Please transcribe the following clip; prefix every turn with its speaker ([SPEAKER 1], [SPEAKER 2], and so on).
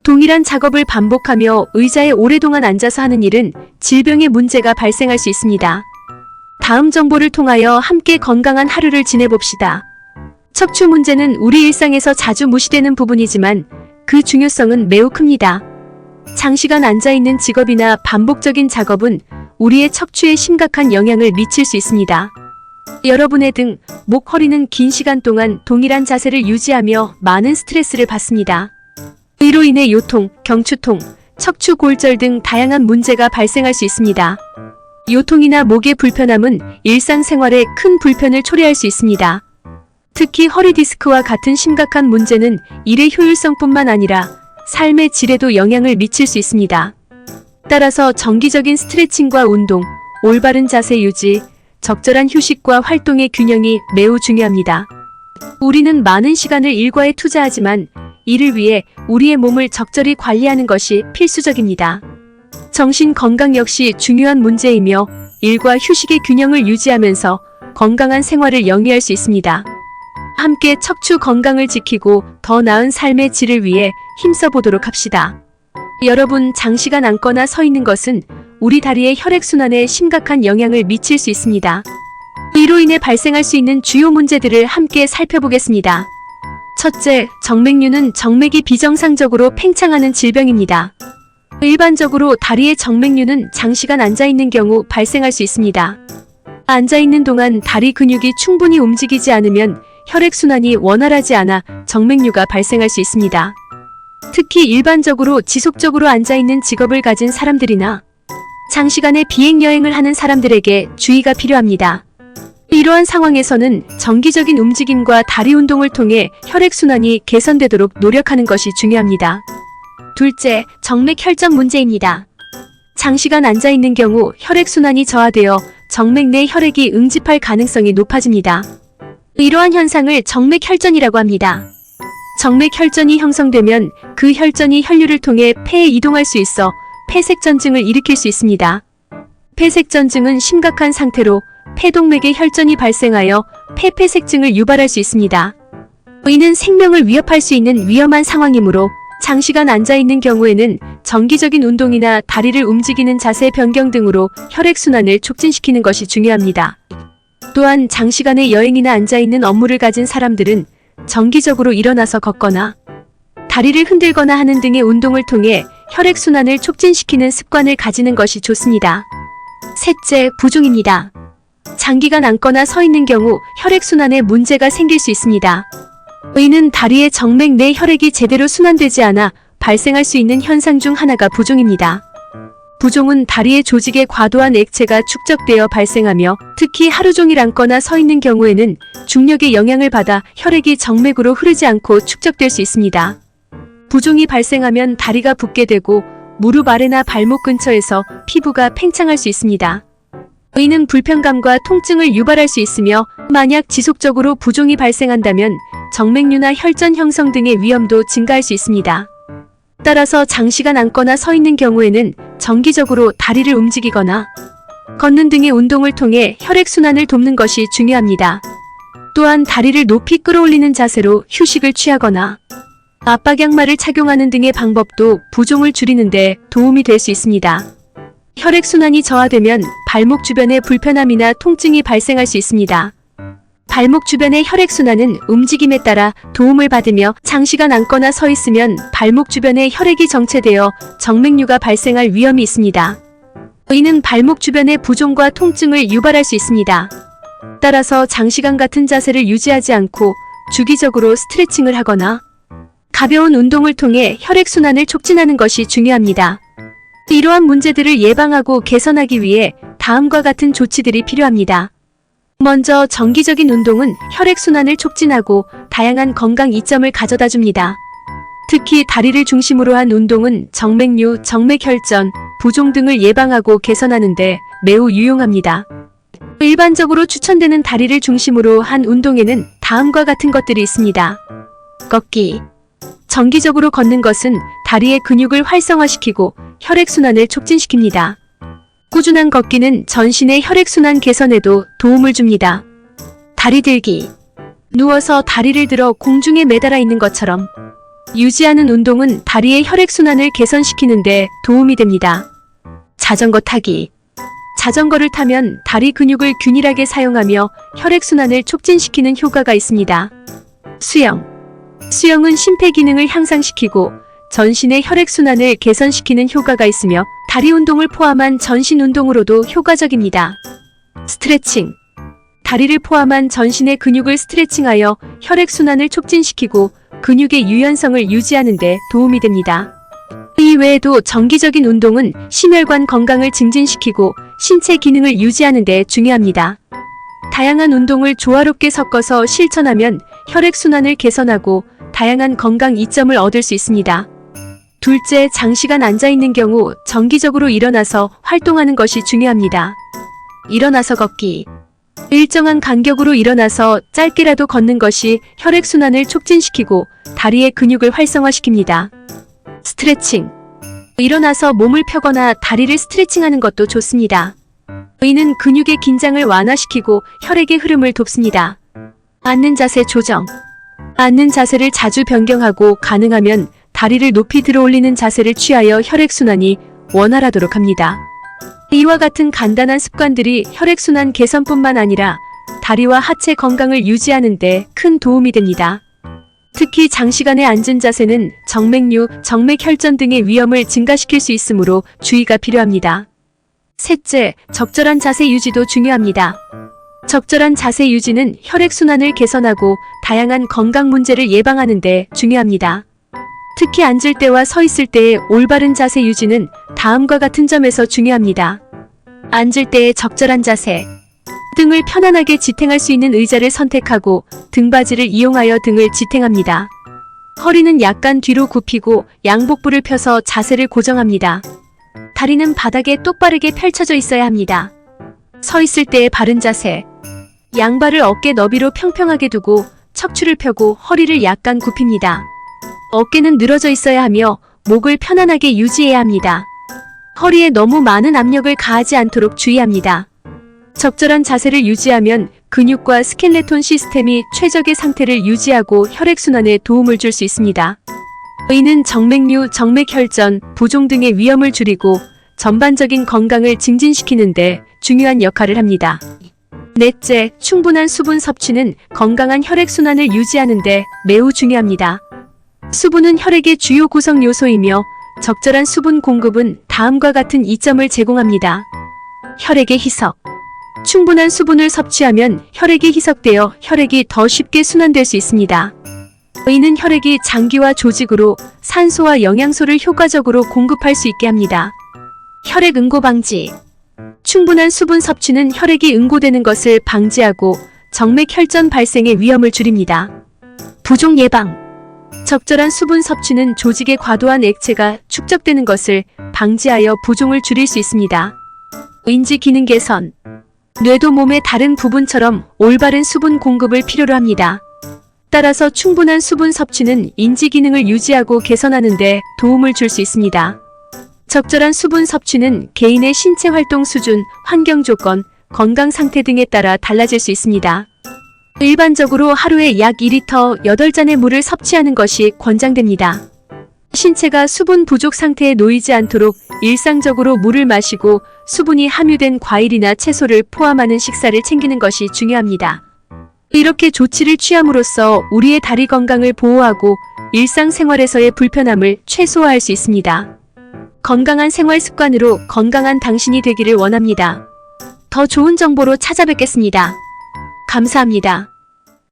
[SPEAKER 1] 동일한 작업을 반복하며 의자에 오랫동안 앉아서 하는 일은 질병의 문제가 발생할 수 있습니다. 다음 정보를 통하여 함께 건강한 하루를 지내봅시다. 척추 문제는 우리 일상에서 자주 무시되는 부분이지만 그 중요성은 매우 큽니다. 장시간 앉아있는 직업이나 반복적인 작업은 우리의 척추에 심각한 영향을 미칠 수 있습니다. 여러분의 등, 목, 허리는 긴 시간 동안 동일한 자세를 유지하며 많은 스트레스를 받습니다. 이로 인해 요통, 경추통, 척추 골절 등 다양한 문제가 발생할 수 있습니다. 요통이나 목의 불편함은 일상생활에 큰 불편을 초래할 수 있습니다. 특히 허리 디스크와 같은 심각한 문제는 일의 효율성뿐만 아니라 삶의 질에도 영향을 미칠 수 있습니다. 따라서 정기적인 스트레칭과 운동, 올바른 자세 유지, 적절한 휴식과 활동의 균형이 매우 중요합니다. 우리는 많은 시간을 일과에 투자하지만 이를 위해 우리의 몸을 적절히 관리하는 것이 필수적입니다. 정신 건강 역시 중요한 문제이며 일과 휴식의 균형을 유지하면서 건강한 생활을 영위할 수 있습니다. 함께 척추 건강을 지키고 더 나은 삶의 질을 위해 힘써 보도록 합시다. 여러분, 장시간 앉거나 서 있는 것은 우리 다리의 혈액순환에 심각한 영향을 미칠 수 있습니다. 이로 인해 발생할 수 있는 주요 문제들을 함께 살펴보겠습니다. 첫째, 정맥류는 정맥이 비정상적으로 팽창하는 질병입니다. 일반적으로 다리의 정맥류는 장시간 앉아있는 경우 발생할 수 있습니다. 앉아있는 동안 다리 근육이 충분히 움직이지 않으면 혈액순환이 원활하지 않아 정맥류가 발생할 수 있습니다. 특히 일반적으로 지속적으로 앉아있는 직업을 가진 사람들이나 장시간의 비행여행을 하는 사람들에게 주의가 필요합니다. 이러한 상황에서는 정기적인 움직임과 다리 운동을 통해 혈액순환이 개선되도록 노력하는 것이 중요합니다. 둘째, 정맥 혈전 문제입니다. 장시간 앉아있는 경우 혈액순환이 저하되어 정맥 내 혈액이 응집할 가능성이 높아집니다. 이러한 현상을 정맥 혈전이라고 합니다. 정맥 혈전이 형성되면 그 혈전이 혈류를 통해 폐에 이동할 수 있어 폐색전증을 일으킬 수 있습니다. 폐색전증은 심각한 상태로 폐동맥의 혈전이 발생하여 폐폐색증을 유발할 수 있습니다. 이는 생명을 위협할 수 있는 위험한 상황이므로 장시간 앉아있는 경우에는 정기적인 운동이나 다리를 움직이는 자세 변경 등으로 혈액순환을 촉진시키는 것이 중요합니다. 또한 장시간의 여행이나 앉아있는 업무를 가진 사람들은 정기적으로 일어나서 걷거나 다리를 흔들거나 하는 등의 운동을 통해 혈액순환을 촉진시키는 습관을 가지는 것이 좋습니다. 셋째, 부종입니다. 장기간 앉거나 서 있는 경우 혈액순환에 문제가 생길 수 있습니다. 이는 다리의 정맥 내 혈액이 제대로 순환되지 않아 발생할 수 있는 현상 중 하나가 부종입니다. 부종은 다리의 조직에 과도한 액체가 축적되어 발생하며 특히 하루 종일 앉거나 서 있는 경우에는 중력의 영향을 받아 혈액이 정맥으로 흐르지 않고 축적될 수 있습니다. 부종이 발생하면 다리가 붓게 되고 무릎 아래나 발목 근처에서 피부가 팽창할 수 있습니다. 이는 불편감과 통증을 유발할 수 있으며 만약 지속적으로 부종이 발생한다면 정맥류나 혈전 형성 등의 위험도 증가할 수 있습니다. 따라서 장시간 앉거나 서 있는 경우에는 정기적으로 다리를 움직이거나 걷는 등의 운동을 통해 혈액순환을 돕는 것이 중요합니다. 또한 다리를 높이 끌어올리는 자세로 휴식을 취하거나 압박 양말을 착용하는 등의 방법도 부종을 줄이는 데 도움이 될 수 있습니다. 혈액순환이 저하되면 발목 주변에 불편함이나 통증이 발생할 수 있습니다. 발목 주변의 혈액순환은 움직임에 따라 도움을 받으며 장시간 앉거나 서 있으면 발목 주변에 혈액이 정체되어 정맥류가 발생할 위험이 있습니다. 이는 발목 주변의 부종과 통증을 유발할 수 있습니다. 따라서 장시간 같은 자세를 유지하지 않고 주기적으로 스트레칭을 하거나 가벼운 운동을 통해 혈액순환을 촉진하는 것이 중요합니다. 이러한 문제들을 예방하고 개선하기 위해 다음과 같은 조치들이 필요합니다. 먼저 정기적인 운동은 혈액순환을 촉진하고 다양한 건강 이점을 가져다 줍니다. 특히 다리를 중심으로 한 운동은 정맥류, 정맥혈전, 부종 등을 예방하고 개선하는 데 매우 유용합니다. 일반적으로 추천되는 다리를 중심으로 한 운동에는 다음과 같은 것들이 있습니다. 걷기. 정기적으로 걷는 것은 다리의 근육을 활성화시키고 혈액순환을 촉진시킵니다. 꾸준한 걷기는 전신의 혈액순환 개선에도 도움을 줍니다. 다리 들기. 누워서 다리를 들어 공중에 매달아 있는 것처럼 유지하는 운동은 다리의 혈액순환을 개선시키는 데 도움이 됩니다. 자전거 타기. 자전거를 타면 다리 근육을 균일하게 사용하며 혈액순환을 촉진시키는 효과가 있습니다. 수영. 수영은 심폐기능을 향상시키고 전신의 혈액순환을 개선시키는 효과가 있으며 다리 운동을 포함한 전신 운동으로도 효과적입니다. 스트레칭. 다리를 포함한 전신의 근육을 스트레칭하여 혈액순환을 촉진시키고 근육의 유연성을 유지하는 데 도움이 됩니다. 이 외에도 정기적인 운동은 심혈관 건강을 증진시키고 신체 기능을 유지하는 데 중요합니다. 다양한 운동을 조화롭게 섞어서 실천하면 혈액순환을 개선하고 다양한 건강 이점을 얻을 수 있습니다. 둘째, 장시간 앉아있는 경우 정기적으로 일어나서 활동하는 것이 중요합니다. 일어나서 걷기. 일정한 간격으로 일어나서 짧게라도 걷는 것이 혈액순환을 촉진시키고 다리의 근육을 활성화시킵니다. 스트레칭. 일어나서 몸을 펴거나 다리를 스트레칭하는 것도 좋습니다. 이는 근육의 긴장을 완화시키고 혈액의 흐름을 돕습니다. 앉는 자세 조정. 앉는 자세를 자주 변경하고 가능하면 다리를 높이 들어올리는 자세를 취하여 혈액순환이 원활하도록 합니다. 이와 같은 간단한 습관들이 혈액순환 개선뿐만 아니라 다리와 하체 건강을 유지하는 데 큰 도움이 됩니다. 특히 장시간에 앉은 자세는 정맥류, 정맥혈전 등의 위험을 증가시킬 수 있으므로 주의가 필요합니다. 셋째, 적절한 자세 유지도 중요합니다. 적절한 자세 유지는 혈액순환을 개선하고 다양한 건강 문제를 예방하는 데 중요합니다. 특히 앉을 때와 서 있을 때의 올바른 자세 유지는 다음과 같은 점에서 중요합니다. 앉을 때의 적절한 자세. 등을 편안하게 지탱할 수 있는 의자를 선택하고 등받이를 이용하여 등을 지탱합니다. 허리는 약간 뒤로 굽히고 양복부를 펴서 자세를 고정합니다. 다리는 바닥에 똑바르게 펼쳐져 있어야 합니다. 서 있을 때의 바른 자세. 양발을 어깨 너비로 평평하게 두고 척추를 펴고 허리를 약간 굽힙니다. 어깨는 늘어져 있어야 하며 목을 편안하게 유지해야 합니다. 허리에 너무 많은 압력을 가하지 않도록 주의합니다. 적절한 자세를 유지하면 근육과 스켈레톤 시스템이 최적의 상태를 유지하고 혈액순환에 도움을 줄 수 있습니다. 이는 정맥류, 정맥혈전, 부종 등의 위험을 줄이고 전반적인 건강을 증진시키는 데 중요한 역할을 합니다. 넷째, 충분한 수분 섭취는 건강한 혈액순환을 유지하는 데 매우 중요합니다. 수분은 혈액의 주요 구성 요소이며 적절한 수분 공급은 다음과 같은 이점을 제공합니다. 혈액의 희석. 충분한 수분을 섭취하면 혈액이 희석되어 혈액이 더 쉽게 순환될 수 있습니다. 이는 혈액이 장기와 조직으로 산소와 영양소를 효과적으로 공급할 수 있게 합니다. 혈액 응고 방지. 충분한 수분 섭취는 혈액이 응고되는 것을 방지하고 정맥혈전 발생의 위험을 줄입니다. 부종 예방. 적절한 수분 섭취는 조직에 과도한 액체가 축적되는 것을 방지하여 부종을 줄일 수 있습니다. 인지 기능 개선. 뇌도 몸의 다른 부분처럼 올바른 수분 공급을 필요로 합니다. 따라서 충분한 수분 섭취는 인지 기능을 유지하고 개선하는 데 도움을 줄 수 있습니다. 적절한 수분 섭취는 개인의 신체 활동 수준, 환경 조건, 건강 상태 등에 따라 달라질 수 있습니다. 일반적으로 하루에 약 2리터 8잔의 물을 섭취하는 것이 권장됩니다. 신체가 수분 부족 상태에 놓이지 않도록 일상적으로 물을 마시고 수분이 함유된 과일이나 채소를 포함하는 식사를 챙기는 것이 중요합니다. 이렇게 조치를 취함으로써 우리의 다리 건강을 보호하고 일상생활에서의 불편함을 최소화할 수 있습니다. 건강한 생활 습관으로 건강한 당신이 되기를 원합니다. 더 좋은 정보로 찾아뵙겠습니다. 감사합니다.